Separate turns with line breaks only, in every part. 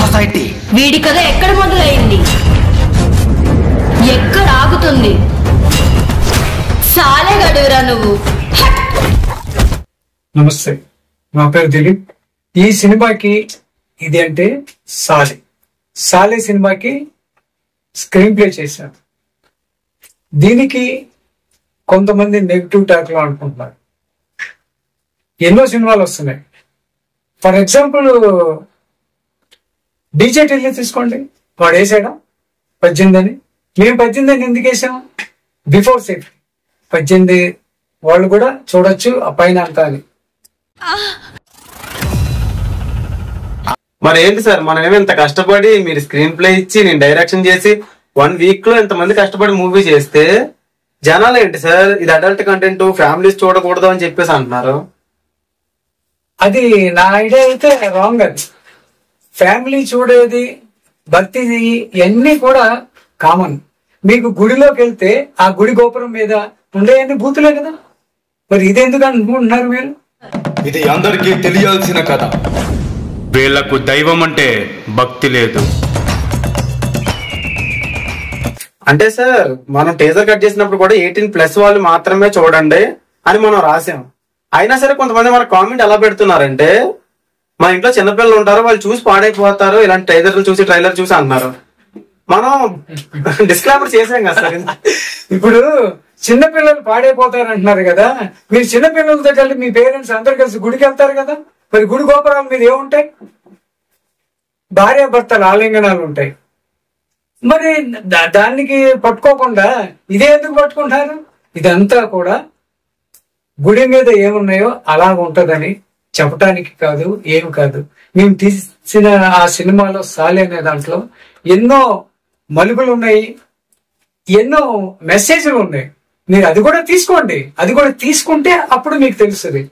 Society.
వీడి కథ ఎక్కడ మొదలైంది, ఎక్కడ ఆగుతుంది? సాలే గడువురా నువ్వు.
నమస్తే, నా పేరు దిలీప్. ఈ సినిమాకి ఇది అంటే సాలే సినిమాకి స్క్రీన్ ప్లే చేశాను. దీనికి కొంతమంది నెగిటివ్ టాక్ లో అనుకుంటున్నారు. ఎన్నో సినిమాలు వస్తున్నాయి. ఫర్ ఎగ్జాంపుల్ డీజే ఢిల్లీ తీసుకోండి, వాడు వేసాడా 18 అని? మేము 18 అని ఎందుకు వేసాము? బిఫోర్ సేఫ్టీ 18 వాళ్ళు కూడా చూడొచ్చు ఆ పైన అంతా అని.
మరి ఏంటి సార్, మనం ఏమి ఇంత కష్టపడి మీరు స్క్రీన్ ప్లే ఇచ్చి నేను డైరెక్షన్ చేసి 1 వీక్ లో ఇంతమంది కష్టపడి మూవీ చేస్తే జనాలు ఏంటి సార్ ఇది అడల్ట్ కంటెంట్, ఫ్యామిలీస్ చూడకూడదు అని చెప్పేసి అంటున్నారు.
అది నా ఐడియా అయితే రాంగ్. అది ఫ్యామిలీ చూడేది, భక్తిది ఇవన్నీ కూడా కామన్. మీకు గుడిలోకి వెళ్తే ఆ గుడి గోపురం మీద ఉండేవన్నీ బూతులే కదా, మరి ఇదెందుకు అనుకుంటున్నారు మీరు?
ఇది అందరికీ తెలియాల్సిన కథ. వీళ్లకు దైవం అంటే భక్తి లేదు.
అంటే సార్ మనం టీజర్ కట్ చేసినప్పుడు కూడా 18+ వాళ్ళు మాత్రమే చూడండి అని మనం రాసాం. అయినా సరే కొంతమంది మన కామెంట్ ఎలా పెడుతున్నారంటే మా ఇంట్లో చిన్నపిల్లలు ఉంటారు, వాళ్ళు చూసి పాడైపోతారు, ఇలాంటి ట్రైలర్ చూసి అంటున్నారు. మనం డిస్క్లైమర్ చేసాం కదా సార్.
ఇప్పుడు చిన్నపిల్లలు పాడైపోతారు అంటున్నారు కదా, మీరు చిన్నపిల్లలతో కలిసి మీ పేరెంట్స్ అందరు కలిసి గుడికి వెళ్తారు కదా, మరి గుడి గోపురాల మీద ఏముంటాయి? భార్యాభర్తల ఆలింగనాలు ఉంటాయి. మరి దానికి పట్టుకోకుండా ఇదే ఎందుకు పట్టుకుంటారు? ఇదంతా కూడా గుడి మీద ఏమున్నాయో అలా ఉంటదని చెప్పటానికి కాదు, ఏమి కాదు. మేము తీసిన ఆ సినిమాలో సాలి అనే దాంట్లో ఎన్నో మలుపులు ఉన్నాయి, ఎన్నో మెసేజ్లు ఉన్నాయి. మీరు అది కూడా తీసుకోండి. అది కూడా తీసుకుంటే అప్పుడు మీకు తెలుస్తుంది.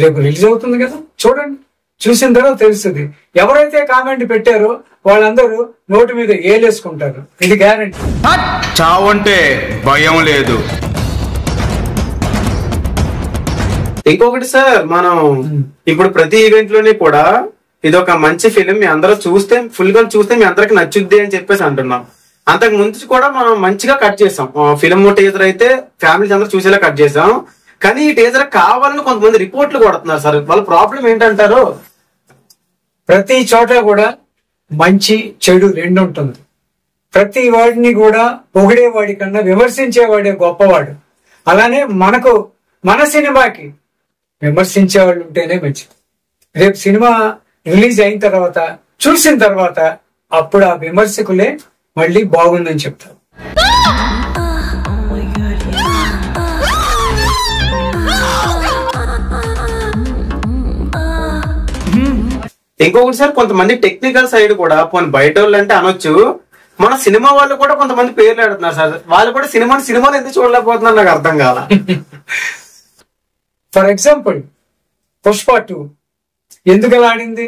రేపు రిలీజ్ అవుతుంది కదా, చూడండి. చూసిన తర్వాత తెలుస్తుంది. ఎవరైతే కామెంట్ పెట్టారో వాళ్ళందరూ నోటి మీద ఏలేసుకుంటారు, ఇది గ్యారెంటీ.
చావంటే భయం లేదు.
ఇంకొకటి సార్, మనం ఇప్పుడు ప్రతి ఈవెంట్ లోని కూడా ఇది ఒక మంచి ఫిలిం, మీ అందరూ చూస్తే ఫుల్ గా చూస్తే మీ అందరికి నచ్చుద్ది అని చెప్పేసి అంటున్నాం. అంతకు ముందు కూడా మనం మంచిగా కట్ చేసాం. ఫిలిం టీజర్ అయితే ఫ్యామిలీస్ అందరూ చూసేలా కట్ చేసాం. కానీ ఈ టీజర్ కావాలని కొంతమంది రిపోర్ట్లు కొడుతున్నారు సార్. వాళ్ళ ప్రాబ్లం ఏంటంటారు?
ప్రతి చోట కూడా మంచి చెడు రెండు ఉంటుంది. ప్రతి వాడిని కూడా పొగిడేవాడి కన్నా విమర్శించేవాడే గొప్పవాడు. అలానే మన సినిమాకి విమర్శించేవాళ్ళు ఉంటేనే మంచిది. రేపు సినిమా రిలీజ్ అయిన తర్వాత చూసిన తర్వాత అప్పుడు ఆ విమర్శకులే మళ్ళీ బాగుందని చెప్తారు.
ఇంకొకటి సార్, కొంతమంది టెక్నికల్ సైడ్ కూడా పోనీ బయట వాళ్ళు అంటే అనొచ్చు, మన సినిమా వాళ్ళు కూడా కొంతమంది పేర్లు ఆడుతున్నారు సార్. వాళ్ళు కూడా సినిమాలు ఎందుకు చూడలేకపోతున్నారు నాకు అర్థం కాల.
ఫర్ ఎగ్జాంపుల్ పుష్ప 2 ఎందుకు అలా ఆడింది?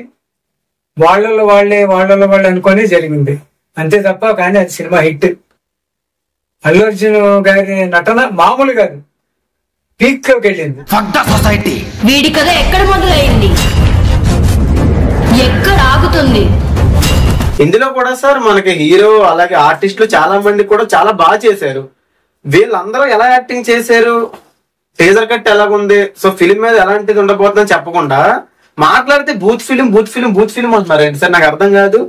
వాళ్ళలో వాళ్ళే అనుకునే జరిగింది అంతే తప్ప, కానీ అది సినిమా హిట్. అల్లు అర్జున్ గారి నటన మామూలు కాదు, పీక్ లోకి వెళ్ళింది.
సొసైటీ.
వీడి కథ ఎక్కడ మొదలైంది, ఎక్కడ ఆగుతుంది?
ఇందులో కూడా సార్ మనకి హీరో అలాగే ఆర్టిస్టులు చాలా మంది కూడా చాలా బాగా చేశారు. వీళ్ళందరూ ఎలా యాక్టింగ్ చేశారు, టీజర్ కట్ ఎలాగుంది, సో ఫిలిం మీద ఎలాంటిది ఉండబోతుందని చెప్పకుండా మాట్లాడితే బూత్ ఫిలిం అంటున్నారు ఏంటి సార్? నాకు అర్థం కాదు.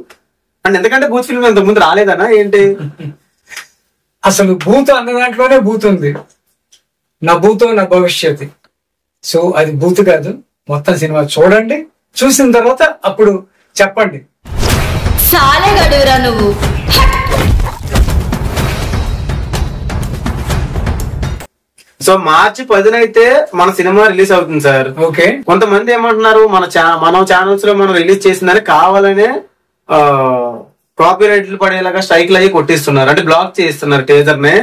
అండ్ ఎందుకంటే బూత్ ఫిలిం ఇంతకు ముందు రాలేదనా ఏంటి?
అసలు బూత్ అన్న దాంట్లోనే బూత్ ఉంది. నా భూతో నా భవిష్యత్. సో అది బూత్ కాదు. మొత్తం సినిమా చూడండి, చూసిన తర్వాత అప్పుడు చెప్పండి.
సాలే గడువురా నువ్వు.
సో మార్చి 10న అయితే మన సినిమా రిలీజ్ అవుతుంది సార్.
ఓకే.
కొంతమంది ఏమంటున్నారు, మన ఛానల్స్ లో మనం రిలీజ్ చేసిందని కావాలనే కాపీ రైట్లు పడేలాగా స్ట్రైక్లు అయ్యి కొట్టిస్తున్నారు, అంటే బ్లాక్ చేస్తున్నారు టీజర్ నే.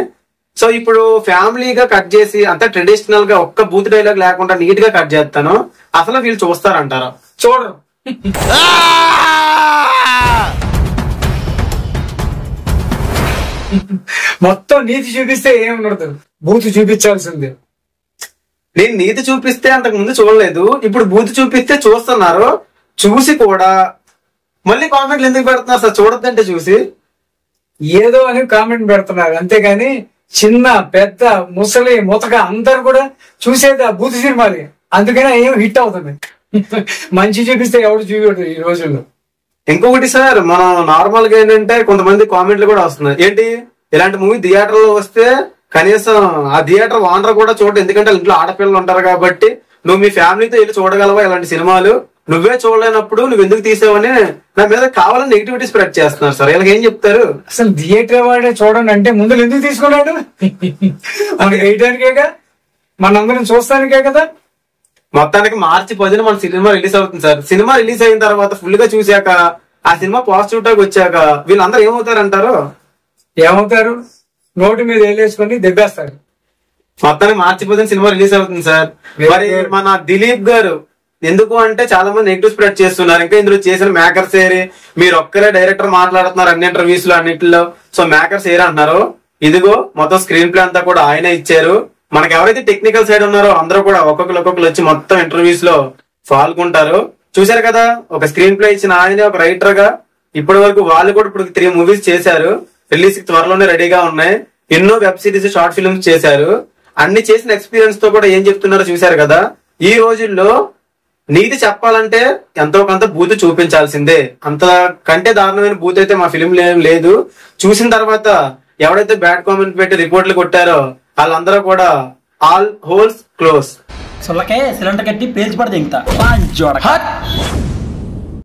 సో ఇప్పుడు ఫ్యామిలీగా కట్ చేసి అంతా ట్రెడిషనల్ గా ఒక్క బూత్ డైలాగ్ లేకుండా నీట్ గా కట్ చేస్తాను. అసలు వీళ్ళు చూస్తారంటారా?
చూడరు. మొత్తం నీతి చూపిస్తే ఏముండదు, బూత్ చూపించాల్సిందే.
నేను నీతి చూపిస్తే అంతకు ముందు చూడలేదు, ఇప్పుడు బూత్ చూపిస్తే చూస్తున్నారు. చూసి కూడా మళ్ళీ కామెంట్లు ఎందుకు పెడుతున్నారు సార్ చూడొద్దంటే చూసి?
ఏదో అని కామెంట్ పెడుతున్నారు అంతేగాని చిన్న పెద్ద ముసలి ముతక అందరు కూడా చూసేది ఆ బూత్ సినిమాలు, అందుకనే ఏం హిట్ అవుతుంది. మంచి చూపిస్తే ఎవడు చూపడు ఈ రోజుల్లో.
ఇంకొకటి సార్, మనం నార్మల్ గా ఏంటంటే కొంతమంది కామెంట్లు కూడా వస్తున్నాయి. ఏంటి ఇలాంటి మూవీ థియేటర్ లో వస్తే కనీసం ఆ థియేటర్ ఓనర్ కూడా చూడదు, ఎందుకంటే ఇంట్లో ఆడపిల్లలు ఉంటారు కాబట్టి. నువ్వు మీ ఫ్యామిలీతో వెళ్ళి చూడగలవా ఇలాంటి సినిమాలు? నువ్వే చూడలేనప్పుడు నువ్వు ఎందుకు తీసావని నా మీద కావాలని నెగిటివిటీ స్ప్రెడ్ చేస్తున్నారు సార్. వీళ్ళకి ఏం చెప్తారు?
అసలు థియేటర్ వాడే చూడండి అంటే ముందు ఎందుకు తీసుకున్నాడు? మనకి వేయడానికేగా, మనందరం చూస్తానికే కదా.
మొత్తానికి March 10న మన సినిమా రిలీజ్ అవుతుంది సార్. సినిమా రిలీజ్ అయిన తర్వాత ఫుల్ గా చూసాక ఆ సినిమా పాజిటివ్ టాక్ వచ్చాక వీళ్ళందరూ ఏమవుతారంటారు?
ఏమవుతారు? నోటి మీద వేలేసుకొని దెబ్బేస్తారు.
మొత్తానికి March 10న సినిమా రిలీజ్ అవుతుంది సార్. మరి మన దిలీప్ గారు ఎందుకు అంటే చాలా మంది నెగిటివ్ స్ప్రెడ్ చేస్తున్నారు. ఇంకా ఇందులో చేసిన మేకర్స్ ఏరి, మీరు ఒక్కరే డైరెక్టర్ మాట్లాడుతున్నారు అన్ని ఇంటర్వ్యూస్ లో అన్నింటిలో. సో మేకర్స్ ఏరి అంటున్నారు. ఇదిగో మొత్తం స్క్రీన్ ప్లే అంతా కూడా ఆయన ఇచ్చారు. మనకి ఎవరైతే టెక్నికల్ సైడ్ ఉన్నారో అందరూ కూడా ఒక్కొక్కరు వచ్చి మొత్తం ఇంటర్వ్యూస్ లో పాల్గొంటారు. చూశారు కదా, ఒక స్క్రీన్ ప్లే ఇచ్చిన ఆయన ఒక రైటర్ గా ఇప్పటి వరకు వాళ్ళు కూడా ఇప్పుడు 3 మూవీస్ చేశారు. రిలీజ్ త్వరలోనే రెడీగా ఉన్నాయి. ఎన్నో వెబ్ సిరీస్, షార్ట్ ఫిల్మ్స్ చేశారు. అన్ని చేసిన ఎక్స్పీరియన్స్ తో కూడా ఏం చెప్తున్నారో చూశారు కదా. ఈ రోజుల్లో నీతి చెప్పాలంటే ఎంతో కొంత బూత్ చూపించాల్సిందే. అంత కంటే దారుణమైన బూత్ అయితే మా ఫిలిం లేదు. చూసిన తర్వాత ఎవడైతే బ్యాడ్ కామెంట్ పెట్టి రిపోర్ట్లు కొట్టారో వాళ్ళందరూ కూడా ఆల్ హోల్స్ క్లోజ్.
సొల్లకే సిలిండర్ కట్టి పేల్చి పడదు ఇంకా